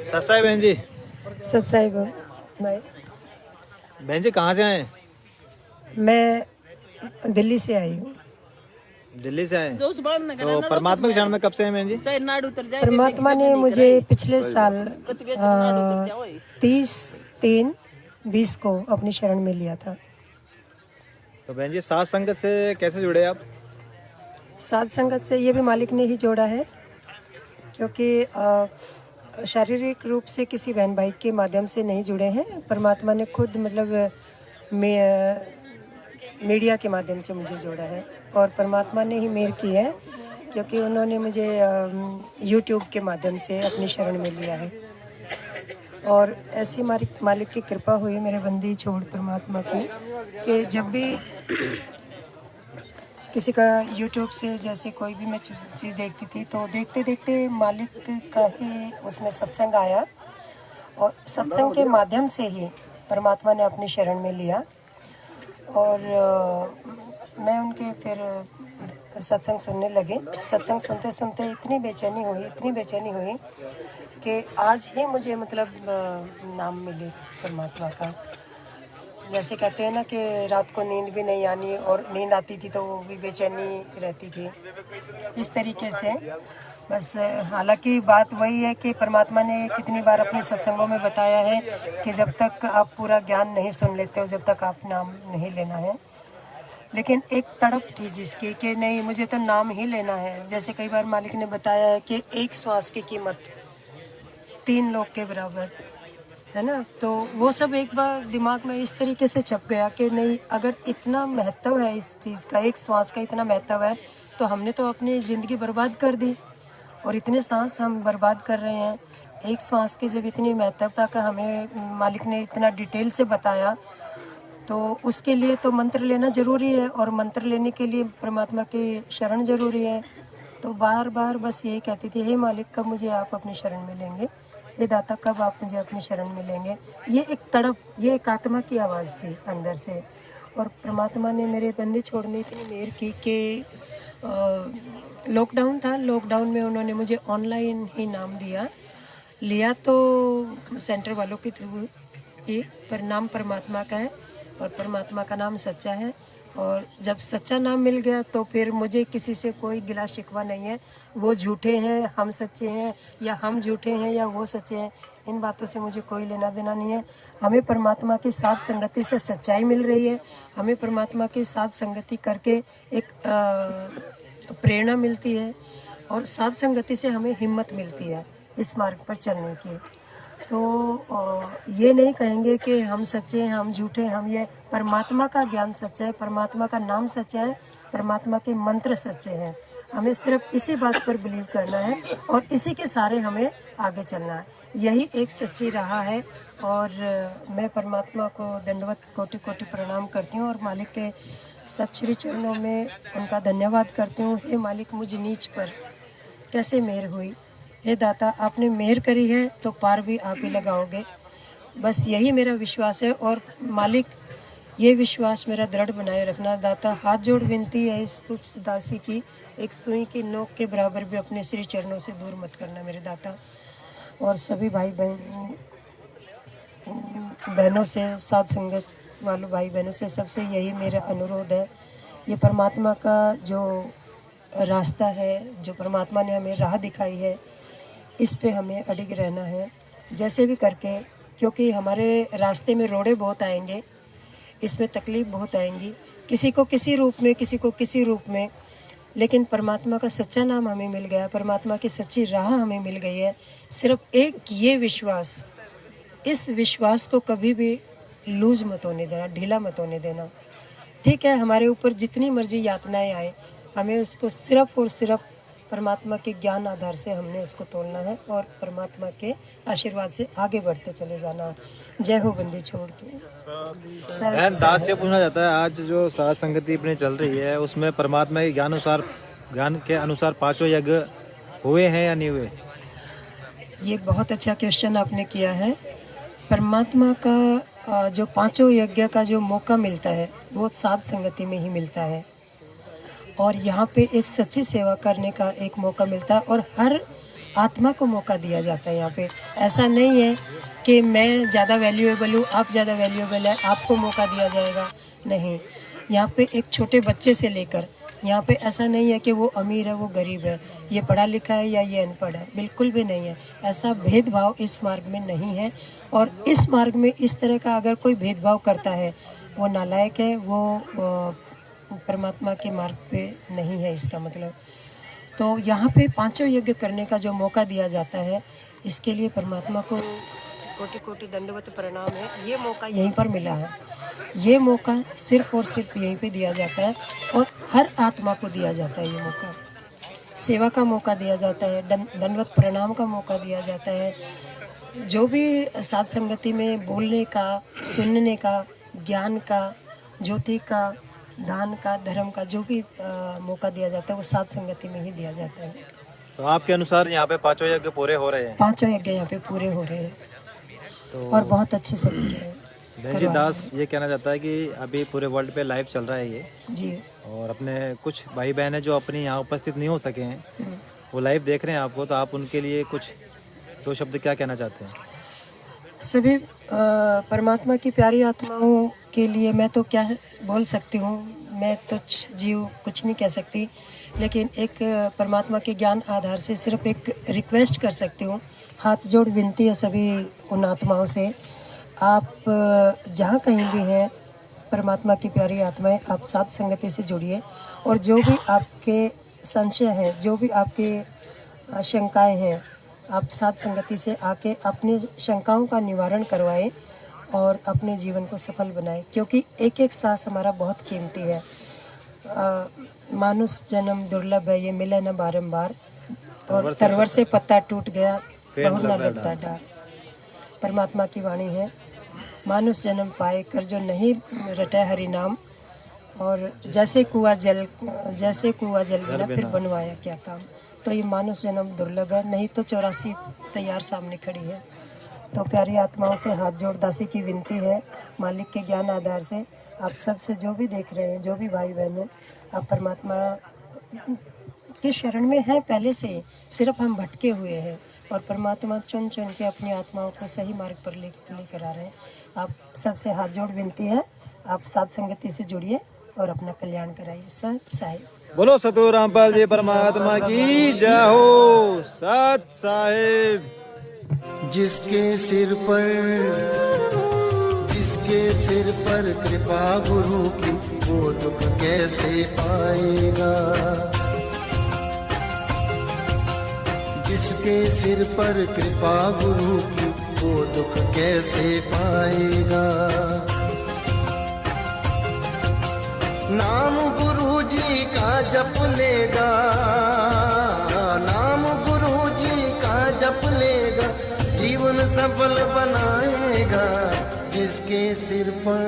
सच्चाई बहन जी। सच्चाई बोल भाई। बहन जी कहाँ से आए? मैं दिल्ली से आई हूँ। दिल्ली से आए। तो परमात्मा की शरण में कब से हैं बहन जी? परमात्मा ने मुझे पिछले साल 30/3/20 को अपनी शरण में लिया था। तो बहन जी सात संगत से कैसे जुड़े आप? साध संगत से ये भी मालिक ने ही जोड़ा है, क्योंकि शारीरिक रूप से किसी बहन भाई के माध्यम से नहीं जुड़े हैं। परमात्मा ने खुद मतलब मीडिया के माध्यम से मुझे जोड़ा है, और परमात्मा ने ही मेहर की है, क्योंकि उन्होंने मुझे यूट्यूब के माध्यम से अपनी शरण में लिया है। और ऐसी मालिक की कृपा हुई मेरे बंदी छोड़ परमात्मा की, कि जब भी किसी का यूट्यूब से जैसे कोई भी मैं चीज़ देखती थी, तो देखते देखते मालिक का ही उसमें सत्संग आया, और सत्संग के माध्यम से ही परमात्मा ने अपनी शरण में लिया। और मैं उनके फिर सत्संग सुनने लगे। सत्संग सुनते सुनते इतनी बेचैनी हुई कि आज ही मुझे मतलब नाम मिले परमात्मा का। जैसे कहते हैं ना कि रात को नींद भी नहीं आनी, और नींद आती थी तो वो भी बेचैनी रहती थी, इस तरीके से। बस हालांकि बात वही है कि परमात्मा ने कितनी बार अपने सत्संगों में बताया है कि जब तक आप पूरा ज्ञान नहीं सुन लेते हो, जब तक आप नाम नहीं लेना है। लेकिन एक तड़प थी जिसकी कि नहीं, मुझे तो नाम ही लेना है। जैसे कई बार मालिक ने बताया है कि एक श्वास की कीमत 3 लोग के बराबर है ना। तो वो सब एक बार दिमाग में इस तरीके से छप गया कि नहीं, अगर इतना महत्व है इस चीज़ का, एक श्वास का इतना महत्व है, तो हमने तो अपनी ज़िंदगी बर्बाद कर दी, और इतने सांस हम बर्बाद कर रहे हैं। एक श्वास की जब इतनी महत्वता का हमें मालिक ने इतना डिटेल से बताया, तो उसके लिए तो मंत्र लेना ज़रूरी है, और मंत्र लेने के लिए परमात्मा की शरण ज़रूरी है। तो बार बार बस यही कहती थी, हे मालिक कब मुझे आप अपनी शरण में लेंगे, हे दाता कब आप मुझे अपनी शरण में लेंगे। ये एक तड़प, ये एक आत्मा की आवाज़ थी अंदर से। और परमात्मा ने मेरे बंदी छोड़ने इतनी मेहर की कि लॉकडाउन था, लॉकडाउन में उन्होंने मुझे ऑनलाइन ही नाम लिया तो सेंटर वालों के थ्रू ही, पर नाम परमात्मा का है, और परमात्मा का नाम सच्चा है। और जब सच्चा नाम मिल गया तो फिर मुझे किसी से कोई गिला शिकवा नहीं है। वो झूठे हैं, हम सच्चे हैं, या हम झूठे हैं या वो सच्चे हैं, इन बातों से मुझे कोई लेना देना नहीं है। हमें परमात्मा की साथ संगति से सच्चाई मिल रही है। हमें परमात्मा की साथ संगति करके एक प्रेरणा मिलती है, और साथ संगति से हमें हिम्मत मिलती है इस मार्ग पर चलने की। तो ये नहीं कहेंगे कि हम सच्चे हैं, हम झूठे हैं, हम ये परमात्मा का ज्ञान सच्चा है, परमात्मा का नाम सच्चा है, परमात्मा के मंत्र सच्चे हैं। हमें सिर्फ इसी बात पर बिलीव करना है, और इसी के सारे हमें आगे चलना है। यही एक सच्ची राह है। और मैं परमात्मा को दंडवत कोटि कोटि प्रणाम करती हूँ, और मालिक के सत श्री चरणों में उनका धन्यवाद करती हूँ। हे मालिक, मुझ नीच पर कैसे मेहर हुई। हे दाता, आपने मेहर करी है तो पार भी आप ही लगाओगे। बस यही मेरा विश्वास है, और मालिक ये विश्वास मेरा दृढ़ बनाए रखना। दाता, हाथ जोड़ विनती है इस तुच्छ दासी की, एक सुई की नोक के बराबर भी अपने श्री चरणों से दूर मत करना मेरे दाता। और सभी भाई बहनों से, साथ संगत वालों भाई बहनों से, सबसे यही मेरा अनुरोध है। ये परमात्मा का जो रास्ता है, जो परमात्मा ने हमें राह दिखाई है, इस पे हमें अडिग रहना है जैसे भी करके, क्योंकि हमारे रास्ते में रोड़े बहुत आएंगे, इसमें तकलीफ़ बहुत आएंगी, किसी को किसी रूप में, किसी को किसी रूप में। लेकिन परमात्मा का सच्चा नाम हमें मिल गया, परमात्मा की सच्ची राह हमें मिल गई है। सिर्फ एक ये विश्वास, इस विश्वास को कभी भी लूज मत होने देना, ढीला मत होने देना। ठीक है, हमारे ऊपर जितनी मर्जी यातनाएं आए, हमें उसको सिर्फ और सिर्फ परमात्मा के ज्ञान आधार से हमने उसको तोड़ना है, और परमात्मा के आशीर्वाद से आगे बढ़ते चले जाना है। जय हो बंदी छोड़ के। बहन, दास से पूछना चाहता है, आज जो साथ संगति अपनी चल रही है उसमें परमात्मा के ज्ञान के अनुसार पांचों यज्ञ हुए हैं या नहीं हुए? ये बहुत अच्छा क्वेश्चन आपने किया है। परमात्मा का जो पांचों यज्ञ का जो मौका मिलता है वो साथ संगति में ही मिलता है, और यहाँ पे एक सच्ची सेवा करने का एक मौका मिलता है। और हर आत्मा को मौका दिया जाता है यहाँ पे। ऐसा नहीं है कि मैं ज़्यादा वैल्यूएबल हूँ, आप ज़्यादा वैल्यूएबल है, आपको मौका दिया जाएगा, नहीं। यहाँ पे एक छोटे बच्चे से लेकर, यहाँ पे ऐसा नहीं है कि वो अमीर है वो गरीब है, ये पढ़ा लिखा है या ये अनपढ़ है, बिल्कुल भी नहीं है। ऐसा भेदभाव इस मार्ग में नहीं है। और इस मार्ग में इस तरह का अगर कोई भेदभाव करता है वो नालायक है, वो परमात्मा के मार्ग पे नहीं है, इसका मतलब। तो यहाँ पे पांचों यज्ञ करने का जो मौका दिया जाता है, इसके लिए परमात्मा को कोटि कोटि दंडवत प्रणाम है। ये मौका यहीं पर मिला है, ये मौका सिर्फ और सिर्फ यहीं पे दिया जाता है और हर आत्मा को दिया जाता है। ये मौका सेवा का मौका दिया जाता है, दंडवत प्रणाम का मौका दिया जाता है। जो भी साध संगति में बोलने का, सुनने का, ज्ञान का, ज्योति का, दान का, धर्म का जो भी मौका दिया जाता है वो साध संगति में ही दिया जाता है। तो आपके अनुसार यहाँ पे पांचों यज्ञ पूरे हो रहे हैं? पांचों यज्ञ यहाँ पे पूरे हो रहे हैं तो और बहुत अच्छे से पूरे हैं। धनजी दास ये कहना चाहता है कि अभी पूरे वर्ल्ड पे लाइव चल रहा है ये जी, और अपने कुछ भाई बहन है जो अपने यहाँ उपस्थित नहीं हो सके हैं, वो लाइव देख रहे हैं आपको, तो आप उनके लिए कुछ दो शब्द क्या कहना चाहते हैं? सभी परमात्मा की प्यारी आत्माओं के लिए मैं तो क्या बोल सकती हूँ, मैं तो जीव कुछ नहीं कह सकती, लेकिन एक परमात्मा के ज्ञान आधार से सिर्फ एक रिक्वेस्ट कर सकती हूँ, हाथ जोड़ विनती है सभी उन आत्माओं से, आप जहाँ कहीं भी हैं, परमात्मा की प्यारी आत्माएं, आप साध संगति से जुड़िए और जो भी आपके संशय हैं, जो भी आपके शंकाएं हैं, आप साध संगति से आके अपनी शंकाओं का निवारण करवाएं और अपने जीवन को सफल बनाएं, क्योंकि एक एक सांस हमारा बहुत कीमती है। मानुष जन्म दुर्लभ है, ये मिले न बारंबार, और तरवर से पत्ता टूट गया बहु न लगता डार। परमात्मा की वाणी है, मानुष जन्म पाए कर जो नहीं रटे हरि नाम, और जैसे कुआं जल बिना फिर बनवाया क्या काम। तो ये मानुष जन्म दुर्लभ है, नहीं तो 84 तैयार सामने खड़ी है। तो प्यारी आत्माओं से हाथ जोड़ दासी की विनती है, मालिक के ज्ञान आधार से आप सब से जो भी देख रहे हैं, जो भी भाई बहन हैं, आप परमात्मा के शरण में हैं पहले से ही, सिर्फ हम भटके हुए हैं और परमात्मा चुन चुन के अपनी आत्माओं को सही मार्ग पर लेकर आ रहे हैं। आप सबसे हाथ जोड़ विनती है, आप साध संगति से जुड़िए और अपना कल्याण कराइए। सत साहिब बोलो सतगुरु रामपाल जी परमात्मा की जय हो। सत साहिब। जिसके सिर पर कृपा गुरु की, वो दुख कैसे पाएगा। जिसके सिर पर कृपा गुरु की, वो दुख कैसे पाएगा। नाम गुरु जी का जप लेगा, नाम गुरु जी का जप लेगा, जीवन सफल बनाएगा। जिसके सिर पर